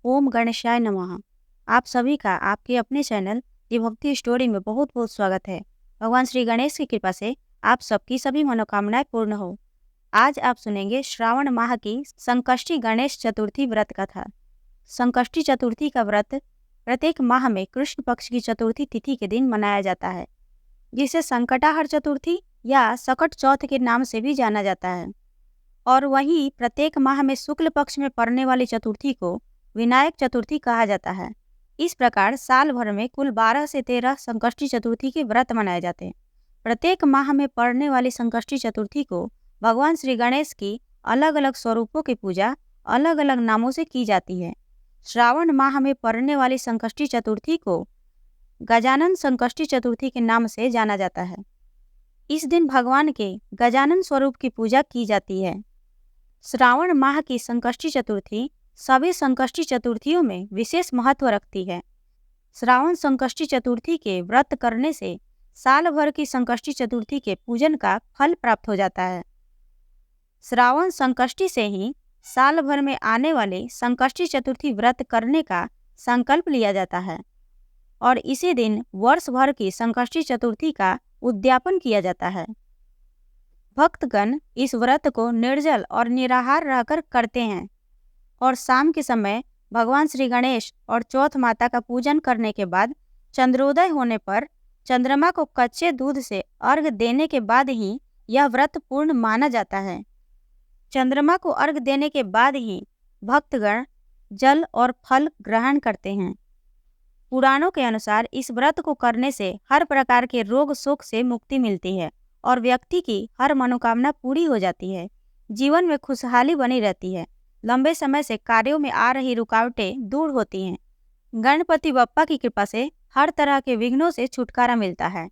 ओम गणेशाय नमः। आप सभी का आपके अपने चैनल दी भक्ति स्टोरी में बहुत बहुत स्वागत है। भगवान श्री गणेश की कृपा से आप सबकी सभी मनोकामनाएं पूर्ण हो। आज आप सुनेंगे श्रावण माह की संकष्टी गणेश चतुर्थी व्रत कथा। संकष्टी चतुर्थी का व्रत प्रत्येक माह में कृष्ण पक्ष की चतुर्थी तिथि के दिन मनाया जाता है, जिसे संकटाहर चतुर्थी या सकट चौथ के नाम से भी जाना जाता है। और वहीं प्रत्येक माह में शुक्ल पक्ष में पड़ने वाली चतुर्थी को विनायक चतुर्थी कहा जाता है। इस प्रकार साल भर में कुल 12 से 13 संकष्टी चतुर्थी के व्रत मनाए जाते हैं। प्रत्येक माह में पड़ने वाली संकष्टी चतुर्थी को भगवान श्री गणेश की अलग अलग स्वरूपों की पूजा अलग अलग नामों से की जाती है। श्रावण माह में पड़ने वाली संकष्टी चतुर्थी को गजानन संकष्टी चतुर्थी के नाम से जाना जाता है। इस दिन भगवान के गजानन स्वरूप की पूजा की जाती है। श्रावण माह की संकष्टी चतुर्थी सभी संकष्टी चतुर्थियों में विशेष महत्व रखती है। श्रावण संकष्टी चतुर्थी के व्रत करने से साल भर की संकष्टी चतुर्थी के पूजन का फल प्राप्त हो जाता है। श्रावण संकष्टी से ही साल भर में आने वाले संकष्टी चतुर्थी व्रत करने का संकल्प लिया जाता है और इसी दिन वर्ष भर की संकष्टी चतुर्थी का उद्यापन किया जाता है। भक्तगण इस व्रत को निर्जल और निराहार रहकर करते हैं और शाम के समय भगवान श्री गणेश और चौथ माता का पूजन करने के बाद चंद्रोदय होने पर चंद्रमा को कच्चे दूध से अर्घ्य देने के बाद ही यह व्रत पूर्ण माना जाता है। चंद्रमा को अर्घ्य देने के बाद ही भक्तगण जल और फल ग्रहण करते हैं। पुराणों के अनुसार इस व्रत को करने से हर प्रकार के रोग शोक से मुक्ति मिलती है और व्यक्ति की हर मनोकामना पूरी हो जाती है। जीवन में खुशहाली बनी रहती है। लंबे समय से कार्यों में आ रही रुकावटें दूर होती हैं। गणपति बप्पा की कृपा से हर तरह के विघ्नों से छुटकारा मिलता है।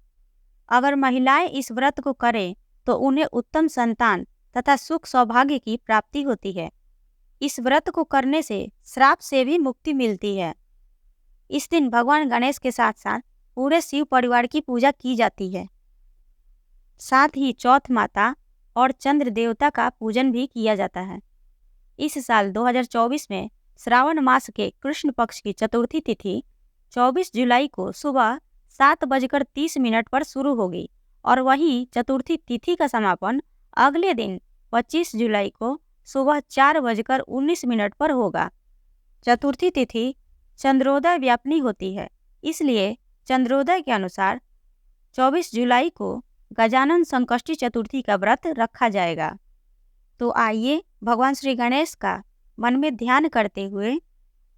अगर महिलाएं इस व्रत को करें तो उन्हें उत्तम संतान तथा सुख सौभाग्य की प्राप्ति होती है। इस व्रत को करने से श्राप से भी मुक्ति मिलती है। इस दिन भगवान गणेश के साथ साथ पूरे शिव परिवार की पूजा की जाती है। साथ ही चौथ माता और चंद्र देवता का पूजन भी किया जाता है। इस साल 2024 में श्रावण मास के कृष्ण पक्ष की चतुर्थी तिथि 24 जुलाई को सुबह 7:30 पर शुरू होगी और वहीं चतुर्थी तिथि का समापन अगले दिन 25 जुलाई को सुबह 4:19 पर होगा। चतुर्थी तिथि चंद्रोदय व्यापनी होती है, इसलिए चंद्रोदय के अनुसार 24 जुलाई को गजानन संकष्टी चतुर्थी का व्रत रखा जाएगा। तो आइए भगवान श्री गणेश का मन में ध्यान करते हुए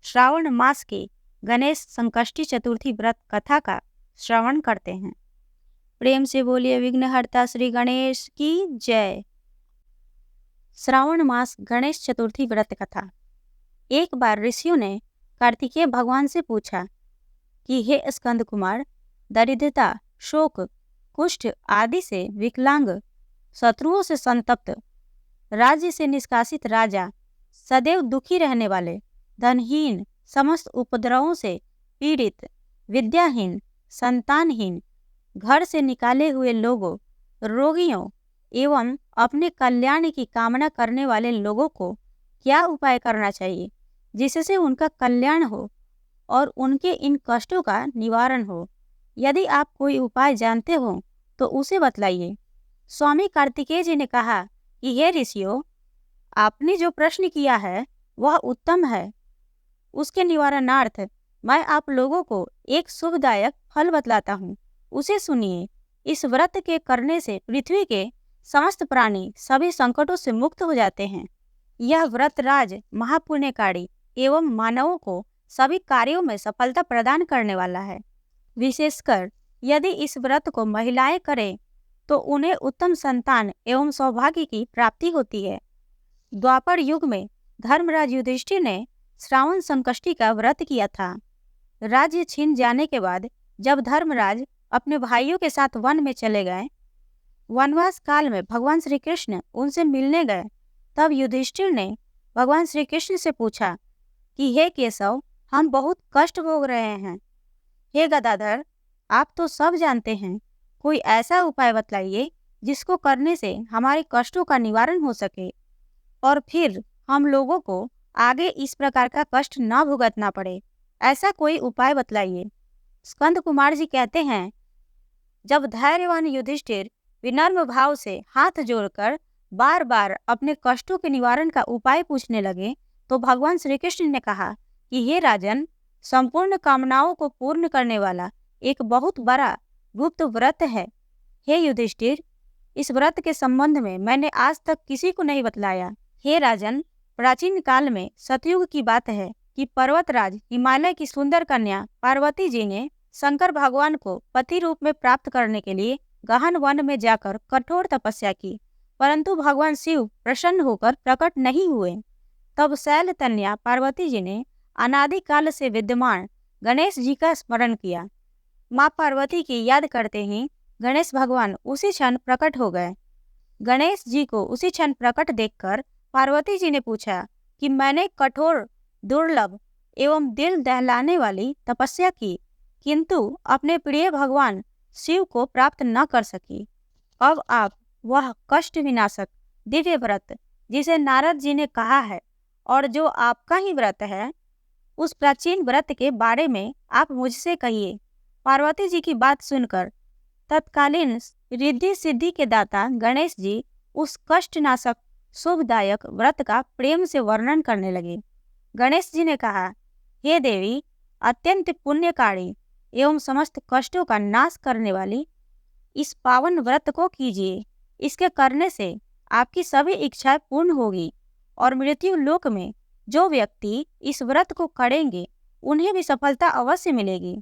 श्रावण मास की गणेश संकष्टी चतुर्थी व्रत कथा का श्रवण करते हैं। प्रेम से बोलिए विघ्नहर्ता श्री गणेश की जय। श्रावण मास गणेश चतुर्थी व्रत कथा। एक बार ऋषियों ने कार्तिकेय भगवान से पूछा कि हे स्कंद कुमार, दरिद्रता, शोक, कुष्ठ आदि से विकलांग, शत्रुओं से संतप्त, राज्य से निष्कासित राजा, सदैव दुखी रहने वाले, धनहीन, समस्त उपद्रवों से पीड़ित, विद्याहीन, संतानहीन, घर से निकाले हुए लोगों, रोगियों एवं अपने कल्याण की कामना करने वाले लोगों को क्या उपाय करना चाहिए जिससे उनका कल्याण हो और उनके इन कष्टों का निवारण हो। यदि आप कोई उपाय जानते हो तो उसे बतलाइए। स्वामी कार्तिकेय जी ने कहा कि हे ऋषियों, आपने जो प्रश्न किया है वह उत्तम है। उसके निवारणार्थ मैं आप लोगों को एक शुभदायक फल बतलाता हूँ, उसे सुनिए। इस व्रत के करने से पृथ्वी के समस्त प्राणी सभी संकटों से मुक्त हो जाते हैं। यह व्रत राज महापुण्यकारी एवं मानवों को सभी कार्यों में सफलता प्रदान करने वाला है। विशेषकर यदि इस व्रत को महिलाएं करें तो उन्हें उत्तम संतान एवं सौभाग्य की प्राप्ति होती है। द्वापर युग में धर्मराज युधिष्ठिर ने श्रावण संकष्टी का व्रत किया था। राज्य छीन जाने के बाद जब धर्मराज अपने भाइयों के साथ वन में चले गए, वनवास काल में भगवान श्री कृष्ण उनसे मिलने गए, तब युधिष्ठिर ने भगवान श्री कृष्ण से पूछा कि हे केशव, हम बहुत कष्ट भोग रहे हैं। हे गदाधर, आप तो सब जानते हैं, कोई ऐसा उपाय बतलाइए जिसको करने से हमारे कष्टों का निवारण हो सके और फिर हम लोगों को आगे इस प्रकार का कष्ट न भुगतना पड़े, ऐसा कोई उपाय बतलाइए। स्कंद कुमार जी कहते हैं, जब धैर्यवान युधिष्ठिर विनम्र भाव से हाथ जोड़कर बार बार अपने कष्टों के निवारण का उपाय पूछने लगे, तो भगवान श्री कृष्ण ने कहा कि हे राजन, संपूर्ण कामनाओं को पूर्ण करने वाला एक बहुत बड़ा गुप्त व्रत है। हे युधिष्ठिर, इस व्रत के संबंध में मैंने आज तक किसी को नहीं बतलाया। हे राजन, प्राचीन काल में सतयुग की बात है कि पर्वतराज हिमालय की सुंदर कन्या पार्वती जी ने शंकर भगवान को पति रूप में प्राप्त करने के लिए गहन वन में जाकर कठोर तपस्या की, परंतु भगवान शिव प्रसन्न होकर प्रकट नहीं हुए। तब शैल कन्या पार्वती जी ने अनादिकाल से विद्यमान गणेश जी का स्मरण किया। माँ पार्वती की याद करते ही गणेश भगवान उसी क्षण प्रकट हो गए। गणेश जी को उसी क्षण प्रकट देखकर पार्वती जी ने पूछा कि मैंने कठोर, दुर्लभ एवं दिल दहलाने वाली तपस्या की, किंतु अपने प्रिय भगवान शिव को प्राप्त न कर सकी। अब आप वह कष्ट विनाशक दिव्य व्रत जिसे नारद जी ने कहा है और जो आपका ही व्रत है, उस प्राचीन व्रत के बारे में आप मुझसे कहिए। पार्वती जी की बात सुनकर तत्कालीन रिद्धि सिद्धि के दाता गणेश जी उस कष्टनाशक शुभदायक व्रत का प्रेम से वर्णन करने लगे। गणेश जी ने कहा, हे देवी, अत्यंत पुण्यकारी एवं समस्त कष्टों का नाश करने वाली इस पावन व्रत को कीजिए। इसके करने से आपकी सभी इच्छाएं पूर्ण होगी और मृत्यु लोक में जो व्यक्ति इस व्रत को करेंगे उन्हें भी सफलता अवश्य मिलेगी।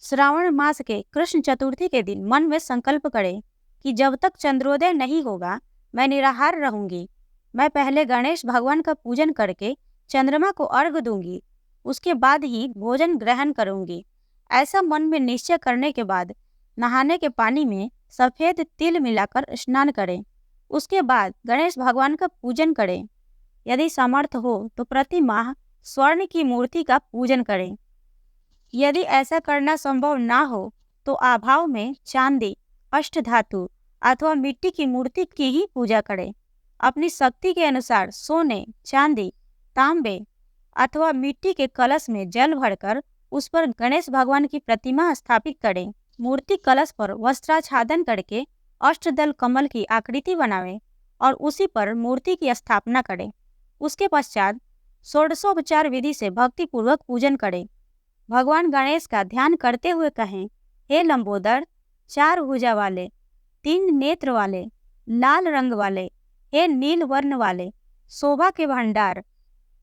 श्रावण मास के कृष्ण चतुर्थी के दिन मन में संकल्प करें कि जब तक चंद्रोदय नहीं होगा मैं निराहार रहूंगी। मैं पहले गणेश भगवान का पूजन करके चंद्रमा को अर्घ दूंगी, उसके बाद ही भोजन ग्रहण करूंगी। ऐसा मन में निश्चय करने के बाद नहाने के पानी में सफेद तिल मिलाकर स्नान करें। उसके बाद गणेश भगवान का पूजन करें। यदि सामर्थ्य हो तो प्रति माह स्वर्ण की मूर्ति का पूजन करें। यदि ऐसा करना संभव ना हो तो अभाव में चांदी, अष्टधातु अथवा मिट्टी की मूर्ति की ही पूजा करें। अपनी शक्ति के अनुसार सोने, चांदी, तांबे अथवा मिट्टी के कलश में जल भरकर उस पर गणेश भगवान की प्रतिमा स्थापित करें। मूर्ति कलश पर वस्त्राच्छादन करके अष्टदल कमल की आकृति बनावें और उसी पर मूर्ति की स्थापना करें। उसके पश्चात षोडशोपचार विधि से भक्तिपूर्वक पूजन करें। भगवान गणेश का ध्यान करते हुए कहें, हे लंबोदर, 4 भुजा वाले, 3 नेत्र वाले, लाल रंग वाले, हे नील वर्ण वाले, शोभा के भंडार,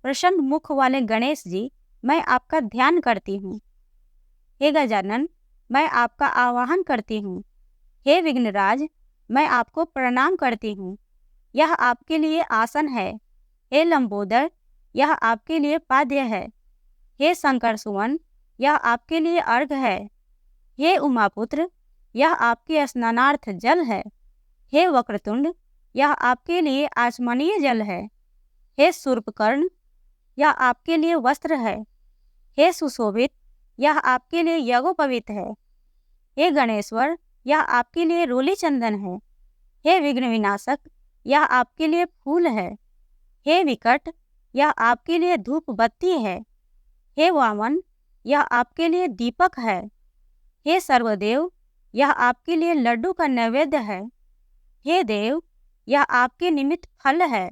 प्रसन्न मुख वाले गणेश जी, मैं आपका ध्यान करती हूँ। हे गजानन, मैं आपका आवाहन करती हूँ। हे विघ्नराज, मैं आपको प्रणाम करती हूँ। यह आपके लिए आसन है। हे लंबोदर, यह आपके लिए पाद्य है। हे शंकर सुवन, यह आपके लिए अर्घ है। हे उमापुत्र, यह आपके स्नानार्थ जल है। हे वक्रतुंड, यह आपके लिए आचमनीय जल है। हे शूर्पकर्ण, यह आपके लिए वस्त्र है। हे सुशोभित, यह आपके लिए यज्ञोपवीत है। हे गणेश्वर, यह आपके लिए रोली चंदन है। हे विघ्न विनाशक, यह आपके लिए फूल है। हे विकट, यह आपके लिए धूप बत्ती है। हे वामन, यह आपके लिए दीपक है। हे सर्वदेव, यह आपके लिए लड्डू का नैवेद्य है। हे देव, यह आपके निमित्त फल है।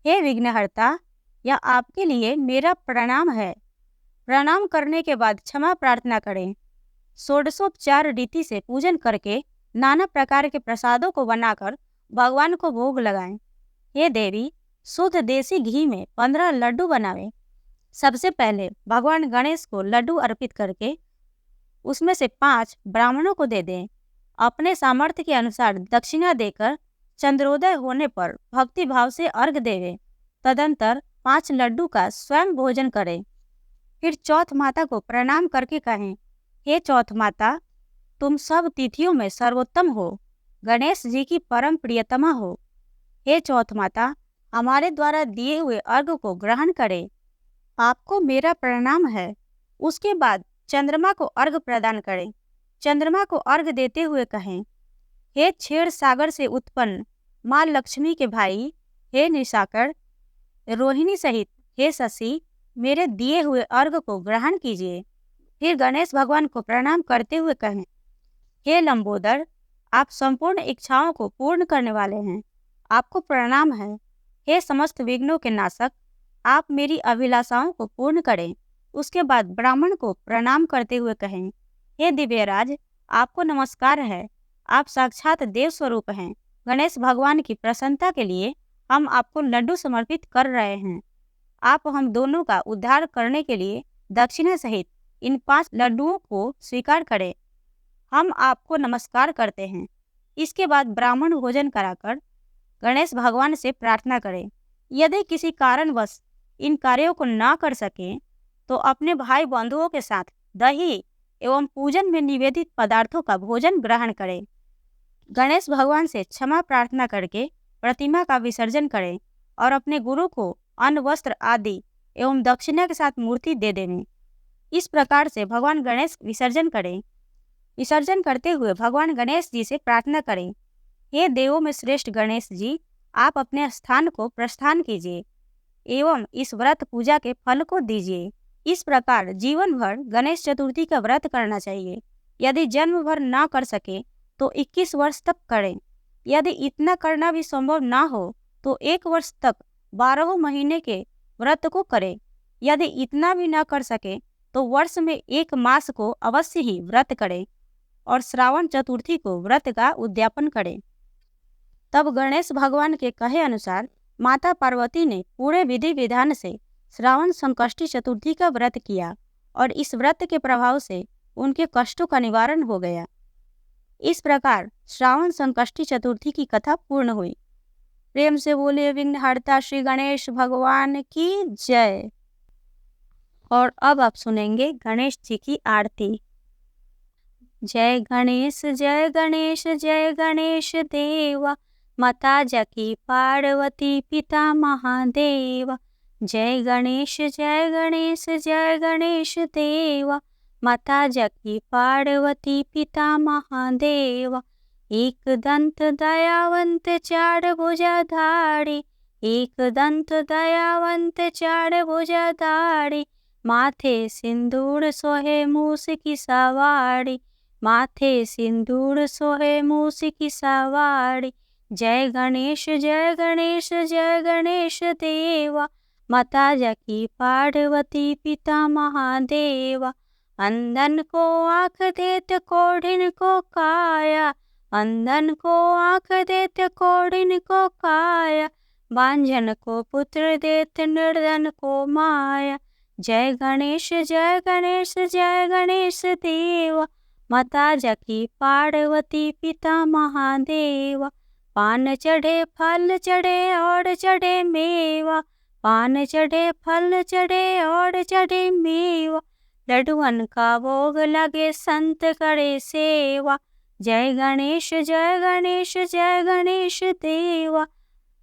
हे विघ्नहर्ता, यह आपके लिए मेरा प्रणाम है। प्रणाम करने के बाद क्षमा प्रार्थना करें। षोडशोपचार रीति से पूजन करके नाना प्रकार के प्रसादों को बनाकर भगवान को भोग लगाएं। हे देवी, शुद्ध देसी घी में 15 लड्डू बनावें। सबसे पहले भगवान गणेश को लड्डू अर्पित करके उसमें से 5 ब्राह्मणों को दे दें। अपने सामर्थ्य के अनुसार दक्षिणा देकर चंद्रोदय होने पर भक्ति भाव से अर्घ देवें। तदंतर 5 लड्डू का स्वयं भोजन करें। फिर चौथ माता को प्रणाम करके कहें, हे चौथ माता, तुम सब तिथियों में सर्वोत्तम हो, गणेश जी की परम प्रियतमा हो। हे चौथ माता, हमारे द्वारा दिए हुए अर्घ को ग्रहण करें। आपको मेरा प्रणाम है। उसके बाद चंद्रमा को अर्घ प्रदान करें। चंद्रमा को अर्घ देते हुए कहें, हे क्षीर सागर से उत्पन्न माँ लक्ष्मी के भाई, हे निशाकर, रोहिणी सहित हे शशि, मेरे दिए हुए अर्घ को ग्रहण कीजिए। फिर गणेश भगवान को प्रणाम करते हुए कहें, हे लंबोदर, आप संपूर्ण इच्छाओं को पूर्ण करने वाले हैं, आपको प्रणाम है। हे समस्त विघ्नों के नाशक, आप मेरी अभिलाषाओं को पूर्ण करें। उसके बाद ब्राह्मण को प्रणाम करते हुए कहें, हे दिव्यराज, आपको नमस्कार है, आप साक्षात देव स्वरूप हैं। गणेश भगवान की प्रसन्नता के लिए हम आपको लड्डू समर्पित कर रहे हैं। आप हम दोनों का उद्धार करने के लिए दक्षिणा सहित इन 5 लड्डुओं को स्वीकार करें। हम आपको नमस्कार करते हैं। इसके बाद ब्राह्मण भोजन कराकर गणेश भगवान से प्रार्थना करें। यदि किसी कारणवश इन कार्यों को ना कर सकें तो अपने भाई बंधुओं के साथ दही एवं पूजन में निवेदित पदार्थों का भोजन ग्रहण करें। गणेश भगवान से क्षमा प्रार्थना करके प्रतिमा का विसर्जन करें और अपने गुरु को अन्न वस्त्र आदि एवं दक्षिणा के साथ मूर्ति दे दें। इस प्रकार से भगवान गणेश विसर्जन करें। विसर्जन करते हुए भगवान गणेश जी से प्रार्थना करें, हे देवों में श्रेष्ठ गणेश जी, आप अपने स्थान को प्रस्थान कीजिए एवं इस व्रत पूजा के फल को दीजिए। इस प्रकार जीवन भर गणेश चतुर्थी का व्रत करना चाहिए। यदि जन्म भर ना कर सके तो 21 वर्ष तक करें। यदि इतना करना भी संभव ना हो तो 1 वर्ष तक 12 महीने के व्रत को करें। यदि इतना भी ना कर सके तो वर्ष में 1 मास को अवश्य ही व्रत करें और श्रावण चतुर्थी को व्रत का उद्यापन करें। तब गणेश भगवान के कहे अनुसार माता पार्वती ने पूरे विधि विधान से श्रावण संकष्टी चतुर्थी का व्रत किया और इस व्रत के प्रभाव से उनके कष्टों का निवारण हो गया। इस प्रकार श्रावण संकष्टी चतुर्थी की कथा पूर्ण हुई। प्रेम से बोलिए विघ्नहर्ता श्री गणेश भगवान की जय। और अब आप सुनेंगे गणेश जी की आरती। जय गणेश जय गणेश जय गणेश देवा, माता जकी पार्वती पिता महादेवा। जय गणेश जय गणेश जय गणेश देवा, माता जकी पार्वती पिता महादेवा। एक दंत दयावंत चार भुजाधारी, एक दंत दयावंत चार भुजाधारी। माथे सिंदूर सोहे मूस की सवारी, माथे सिंदूर सोहे मूस की सवारी। जय गणेश जय गणेश जय गणेश देवा, माता जकी पार्वती पिता महादेवा। अंधन को आँख देत कोढ़िन को काया, अंधन को आँख देत कोढ़िन को काया। बांझन को पुत्र देत निर्धन को माया। जय गणेश जय गणेश जय गणेश देवा, माता जकी पार्वती पिता महादेवा। पान चढ़े फल चढ़े और चढ़े मेवा, पान चढ़े फल चढ़े और चढ़े मेवा। लड्डुअन का भोग लगे संत करे सेवा। जय गणेश जय गणेश जय गणेश देवा,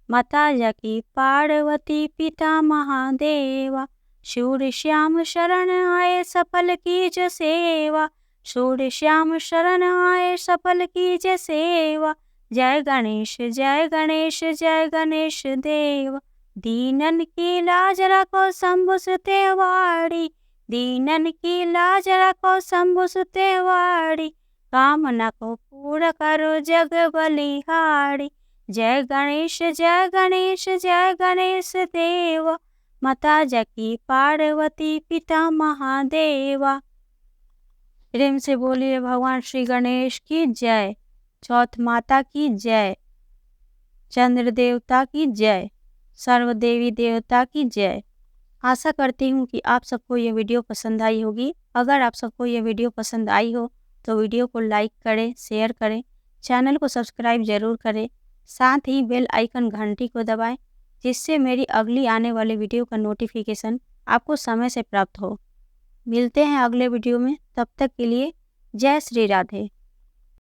माता जकी पार्वती पिता महादेवा। सूर्य श्याम शरण आए सफल कीज सेवा, सूर्य श्याम शरण आए सफल कीज सेवा। जय गणेश जय गणेश जय गणेश देवा। दीनन की लाज रखो शंभु सुते वाड़ी, दीनन की लाज रखो शंभु सुते वाड़ी। कामना को पूरा करो जग बलिहारी। जय गणेश जय गणेश जय गणेश देवा, माता जकी पार्वती पिता महादेवा। प्रेम से बोलिए भगवान श्री गणेश की जय। चौथ माता की जय, चंद्र देवता की जय, सर्वदेवी देवता की जय। आशा करती हूँ कि आप सबको ये वीडियो पसंद आई होगी। अगर आप सबको ये वीडियो पसंद आई हो तो वीडियो को लाइक करें, शेयर करें, चैनल को सब्सक्राइब जरूर करें, साथ ही बेल आइकन घंटी को दबाएं जिससे मेरी अगली आने वाले वीडियो का नोटिफिकेशन आपको समय से प्राप्त हो। मिलते हैं अगले वीडियो में, तब तक के लिए जय श्री राधे।